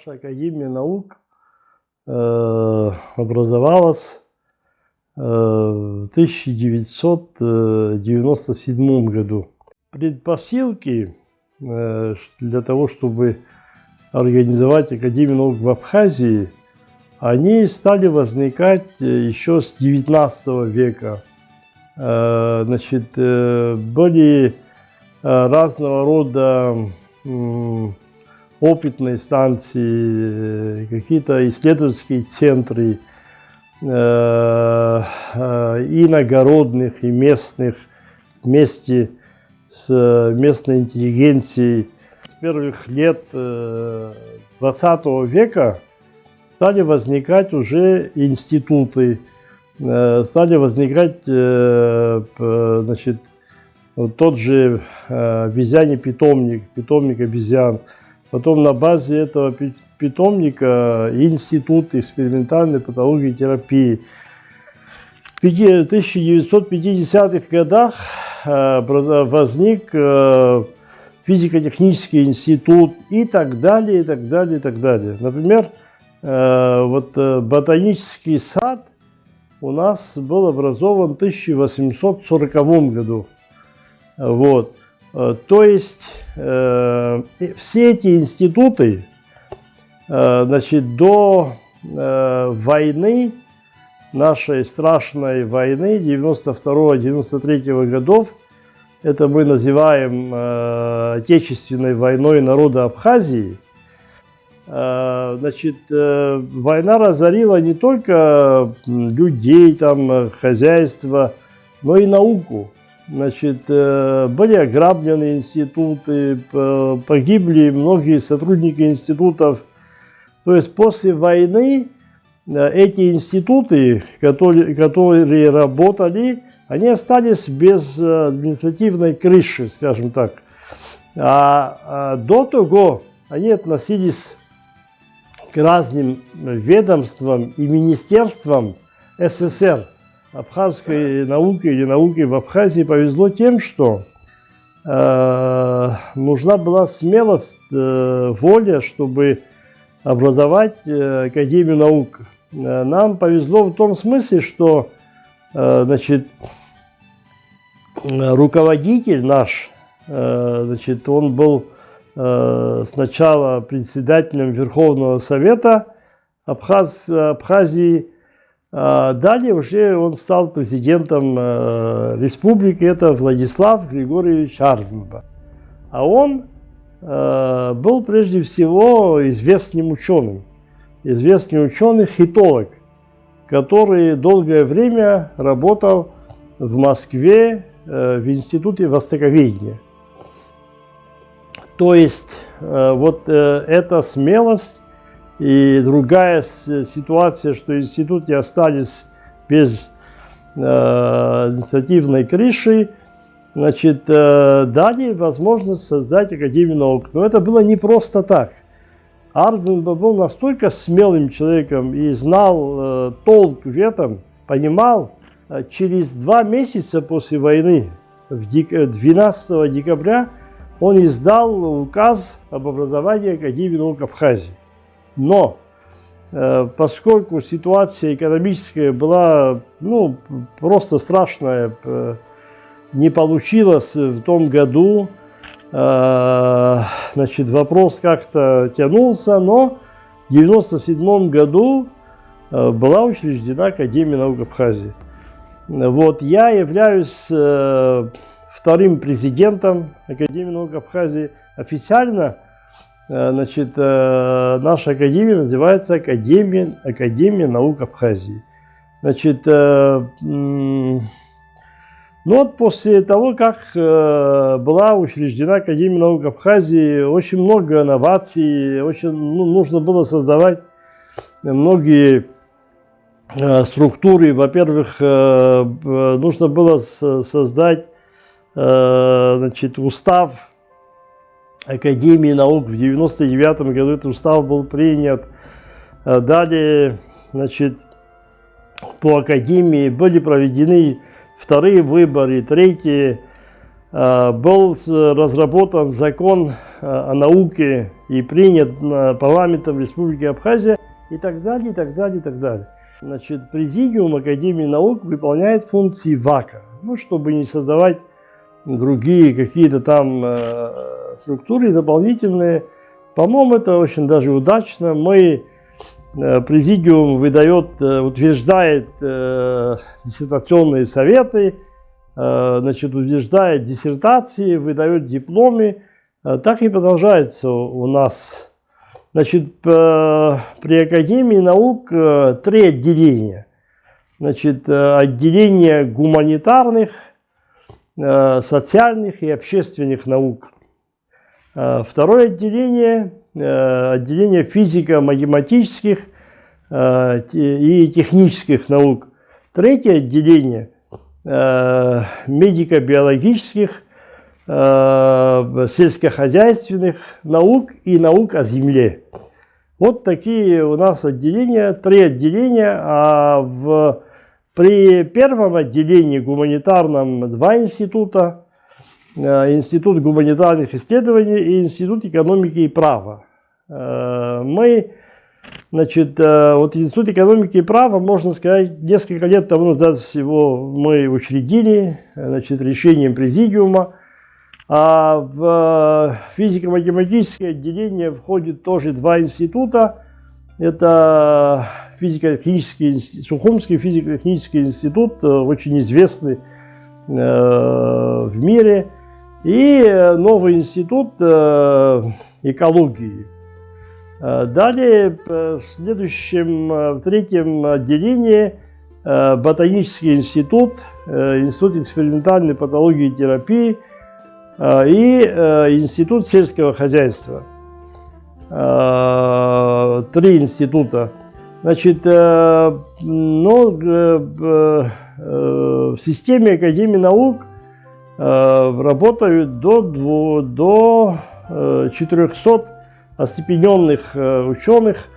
Наша Академия наук образовалась в 1997 году. Предпосылки для того, чтобы организовать Академию наук в Абхазии, они стали возникать еще с XIX века. Значит, были разного рода опытные станции, какие-то исследовательские центры, и иногородных, и местных, вместе с местной интеллигенцией. С первых лет XX века стали возникать уже институты, стали возникать, значит, тот же обезьяний питомник, питомник обезьян. Потом на базе этого питомника институт экспериментальной патологии и терапии. В 1950-х годах возник физико-технический институт и так далее, и так далее, и так далее. Например, вот ботанический сад у нас был образован в 1840 году. Вот. То есть все эти институты, значит, до войны, нашей страшной войны 92-93 годов, это мы называем Отечественной войной народа Абхазии, значит, война разорила не только людей, там, хозяйство, но и науку. Значит, были ограблены институты, погибли многие сотрудники институтов. То есть после войны эти институты, которые работали, они остались без административной крыши, скажем так. А до того они относились к разным ведомствам и министерствам СССР. Абхазской науке или науке в Абхазии повезло тем, что нужна была смелость, воля, чтобы образовать Академию наук. Нам повезло в том смысле, что, значит, руководитель наш, значит, он был сначала председателем Верховного Совета Абхазии, далее уже он стал президентом республики, это Владислав Григорьевич Арзенбах. А он был прежде всего известным ученым, хитолог, который долгое время работал в Москве в Институте востоковедения. То есть вот эта смелость и другая ситуация, что институты остались без административной крыши, значит, дали возможность создать Академию наук. Но это было не просто так. Арзенбах был настолько смелым человеком и знал толк в этом, понимал. Через 2 месяца после войны, 12 декабря, он издал указ об образовании Академии наук Абхазии. Но поскольку ситуация экономическая была, ну, просто страшная, не получилось в том году, значит, вопрос как-то тянулся, но в 1997 году была учреждена Академия наук Абхазии. Вот, я являюсь вторым президентом Академии наук Абхазии. Официально, значит, наша академия называется Академия наук Абхазии. Значит, ну вот после того, как была учреждена Академия наук Абхазии, очень много инноваций, очень, нужно было создавать многие структуры. Во-первых, нужно было создать, значит, устав Академии наук. В 1999 году этот устав был принят. Далее, значит, по Академии были проведены вторые выборы, третьи. был разработан закон о науке и принят парламентом Республики Абхазия и так далее, и так далее, и так далее. Значит, Президиум Академии наук выполняет функции ВАКа, ну, чтобы не создавать другие какие-то там структуры дополнительные. По-моему, это очень даже удачно. Президиум утверждает диссертационные советы, значит, утверждает диссертации, выдает дипломы. Так и продолжается у нас. Значит, при Академии наук 3 отделения. Значит, отделение гуманитарных, социальных и общественных наук. Второе отделение – отделение физико-математических и технических наук. Третье отделение – медико-биологических, сельскохозяйственных наук и наук о земле. Вот такие у нас отделения, 3 отделения, а при первом отделении гуманитарном 2 института, Институт гуманитарных исследований и Институт экономики и права. Значит, вот Институт экономики и права, можно сказать, несколько лет тому назад всего мы учредили, значит, решением Президиума. А в физико-математическое отделение входит тоже 2 института. Это Сухумский физико-технический институт, очень известный в мире, и новый институт экологии. Далее, в следующем, в 3-м отделении Ботанический институт, Институт экспериментальной патологии и терапии и Институт сельского хозяйства. 3 института. Значит, в системе Академии наук работают до 400 остепененных ученых.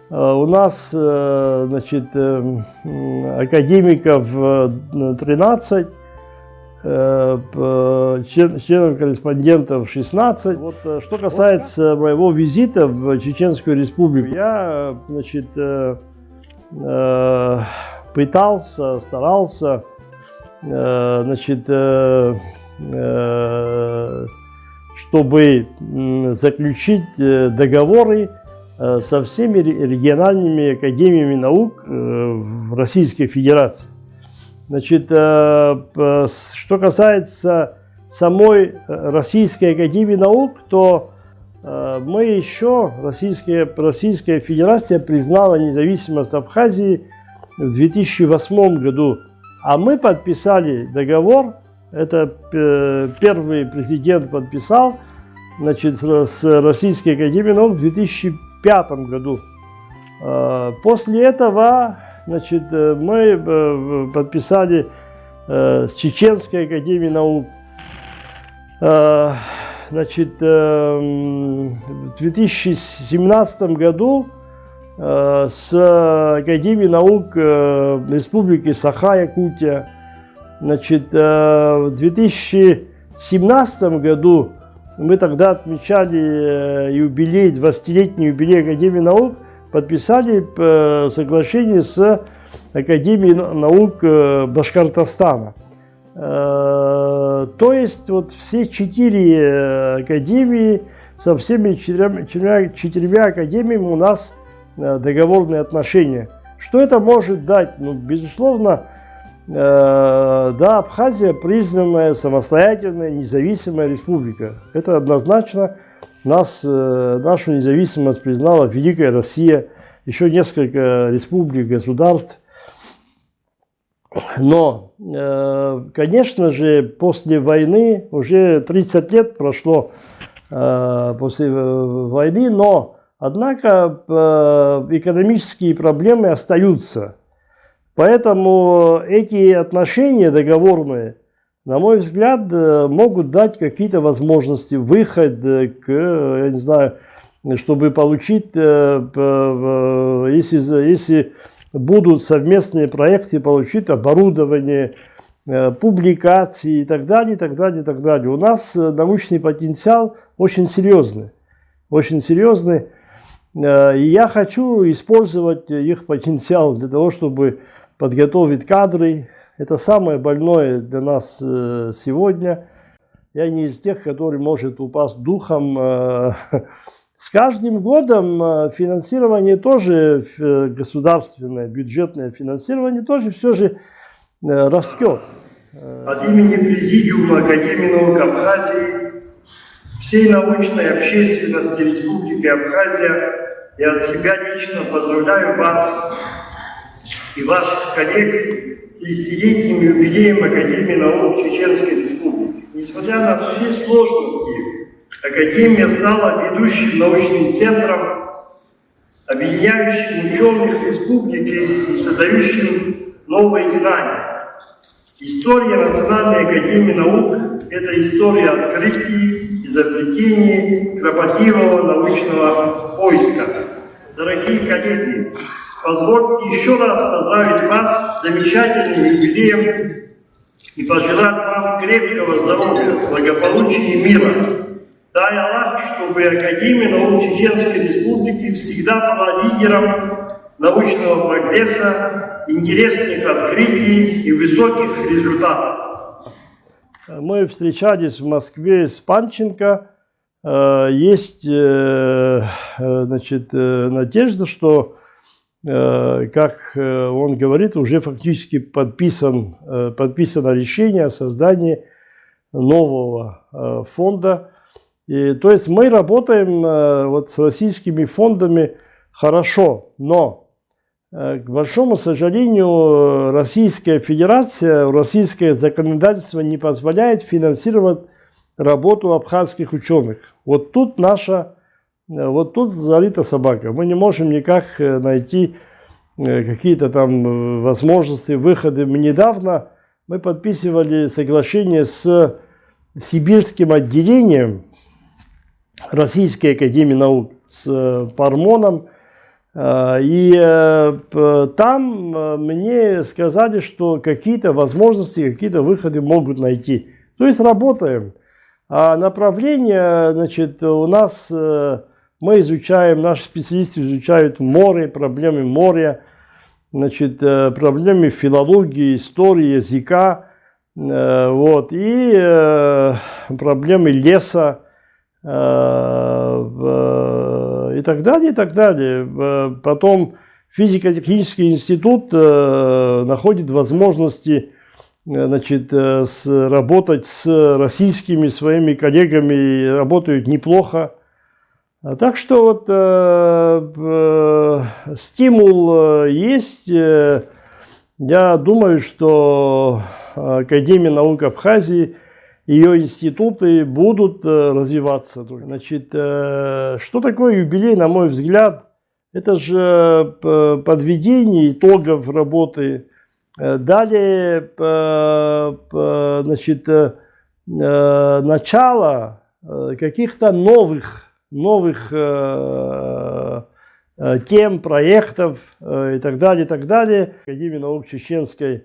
У нас, значит, академиков 13, членов-корреспондентов 16. Вот, что касается моего визита в Чеченскую Республику, я, значит, старался, значит, чтобы заключить договоры со всеми региональными академиями наук в Российской Федерации. Значит, что касается самой Российской Академии наук, то мы еще, Российская Федерация признала независимость Абхазии в 2008 году, а мы подписали договор, это первый президент подписал, значит, с Российской Академией наук в 2005 году. После этого, значит, мы подписали с Чеченской Академией наук. Значит, в 2017 году с Академией наук Республики Саха-Якутия. Значит, в 2017 году мы тогда отмечали юбилей, 20-летний юбилей Академии наук, подписали соглашение с Академией наук Башкортостана. То есть вот все 4 академии, со всеми 4 академиями у нас договорные отношения. Что это может дать? Ну, безусловно, да, Абхазия признанная самостоятельная независимая республика. Это однозначно. Нашу независимость признала Великая Россия, еще несколько республик, государств. Но, конечно же, после войны, уже 30 лет прошло после войны, но, однако, экономические проблемы остаются. Поэтому эти отношения договорные, на мой взгляд, могут дать какие-то возможности, выход к, я не знаю, чтобы получить, если будут совместные проекты, получить оборудование, публикаций и так далее, и так далее, и так далее. У нас научный потенциал очень серьезный. Очень серьезный. И я хочу использовать их потенциал для того, чтобы подготовить кадры. Это самое больное для нас сегодня. Я не из тех, который может упасть духом. С каждым годом финансирование тоже, государственное, бюджетное финансирование тоже все же растет. От имени Президиума Академии наук Абхазии, всей научной общественности Республики Абхазия и от себя лично поздравляю вас и ваших коллег с 30-летним юбилеем Академии наук Чеченской Республики. Несмотря на все сложности, Академия стала ведущим научным центром, объединяющим ученых республики и создающим новые знания. История Национальной Академии Наук – это история открытий, изобретений, кропотливого научного поиска. Дорогие коллеги, позвольте еще раз поздравить вас с замечательным юбилеем и пожелать вам крепкого здоровья, благополучия и мира. Дай Аллах, чтобы Академия наук Чеченской Республики всегда была лидером научного прогресса, интересных открытий и высоких результатов. Мы встречались в Москве с Панченко. Есть надежда, что, как он говорит, уже фактически подписано решение о создании нового фонда. И, то есть мы работаем вот с российскими фондами хорошо, но, к большому сожалению, Российская Федерация, российское законодательство не позволяет финансировать работу абхазских ученых. Вот тут залита собака. Мы не можем никак найти какие-то там возможности, выходы. Недавно мы подписывали соглашение с сибирским отделением Российской Академии Наук, с Пармоном. И там мне сказали, что какие-то возможности, какие-то выходы могут найти. То есть работаем. А направление, значит, у нас, мы изучаем, наши специалисты изучают море, проблемы моря, значит, проблемы филологии, истории, языка, вот, и проблемы леса, и так далее, и так далее. Потом физико-технический институт находит возможности, значит, работать с российскими своими коллегами, работают неплохо. Так что вот стимул есть. Я думаю, что Академия наук Абхазии, ее институты будут развиваться. Значит, что такое юбилей, на мой взгляд? Это же подведение итогов работы. Далее, значит, начало каких-то новых тем, проектов и так далее, и так далее. Академия наук Чеченской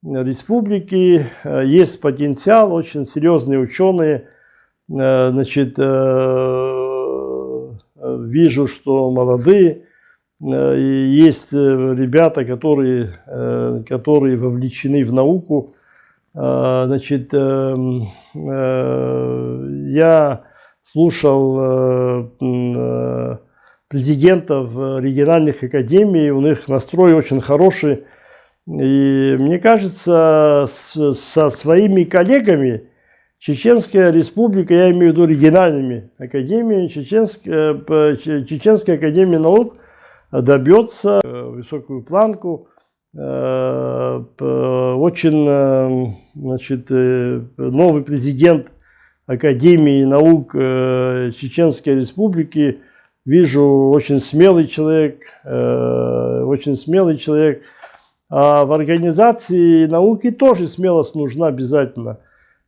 Республики есть потенциал, очень серьезные ученые. Значит, вижу, что молодые, и есть ребята, которые вовлечены в науку. Значит, я слушал президентов региональных академий, у них настрой очень хороший. И мне кажется, со своими коллегами Чеченская Республика, я имею в виду региональными академиями, Чеченская Академия Наук добьется высокую планку. Очень, значит, новый президент Академии Наук Чеченской Республики, вижу, очень смелый человек, А в организации науки тоже смелость нужна обязательно.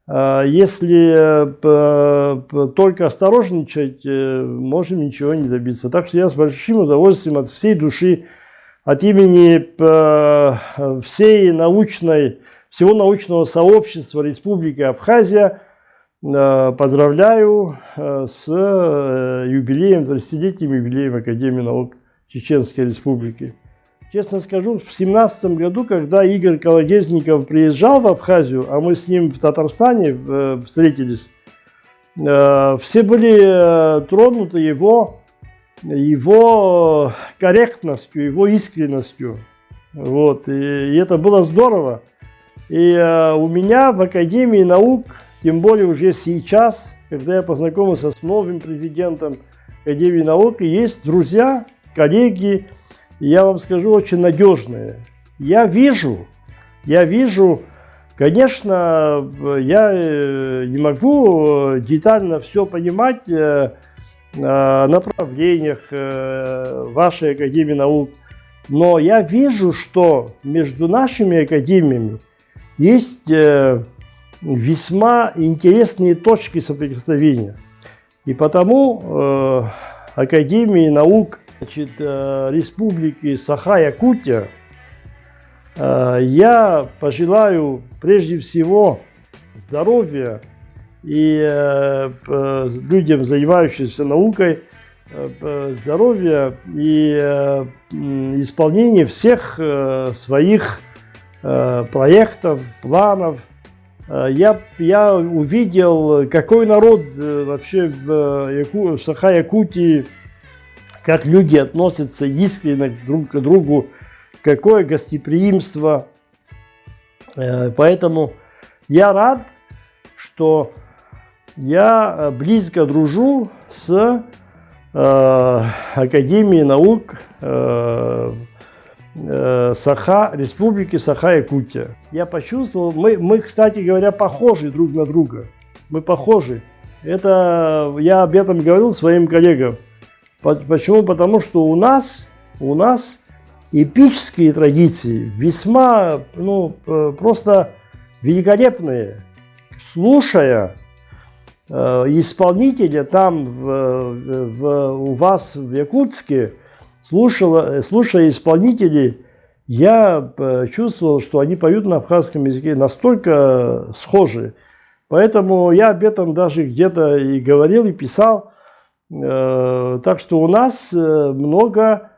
Если только осторожничать, можем ничего не добиться. Так что я с большим удовольствием от всей души, от имени всей научной всего научного сообщества Республики Абхазия поздравляю с юбилеем, 30-летним юбилеем Академии наук Чеченской Республики. Честно скажу, в 2017 году, когда Игорь Кологезников приезжал в Абхазию, а мы с ним в Татарстане встретились, все были тронуты его корректностью, его искренностью. Вот. И это было здорово. И у меня в Академии наук, тем более уже сейчас, когда я познакомился с новым президентом Академии наук, есть друзья, коллеги, я вам скажу, очень надежные. Я вижу, конечно, я не могу детально все понимать о направлениях вашей Академии наук, но я вижу, что между нашими академиями есть весьма интересные точки соприкосновения. И потому Академии наук, значит, Республики Саха-Якутия я пожелаю прежде всего здоровья и людям, занимающимся наукой, здоровья и исполнения всех своих проектов, планов. Я увидел, какой народ вообще в Саха-Якутии, как люди относятся искренне друг к другу, какое гостеприимство. Поэтому я рад, что я близко дружу с Академией наук Республики Саха-Якутия. Я почувствовал, мы, кстати говоря, похожи друг на друга. Мы похожи. Это я об этом говорил своим коллегам. Почему? Потому что у нас эпические традиции весьма, просто великолепные. Слушая исполнителя там у вас в Якутске, слушая исполнителей, я чувствовал, что они поют на абхазском языке настолько схожи. Поэтому я об этом даже где-то и говорил, и писал. Так что у нас много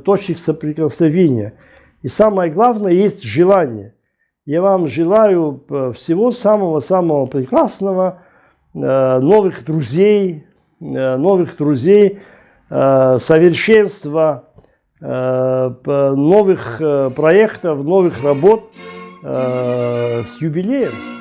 точек соприкосновения. И самое главное, есть желание. Я вам желаю всего самого-самого прекрасного, новых друзей, совершенства, новых проектов, новых работ. С юбилеем!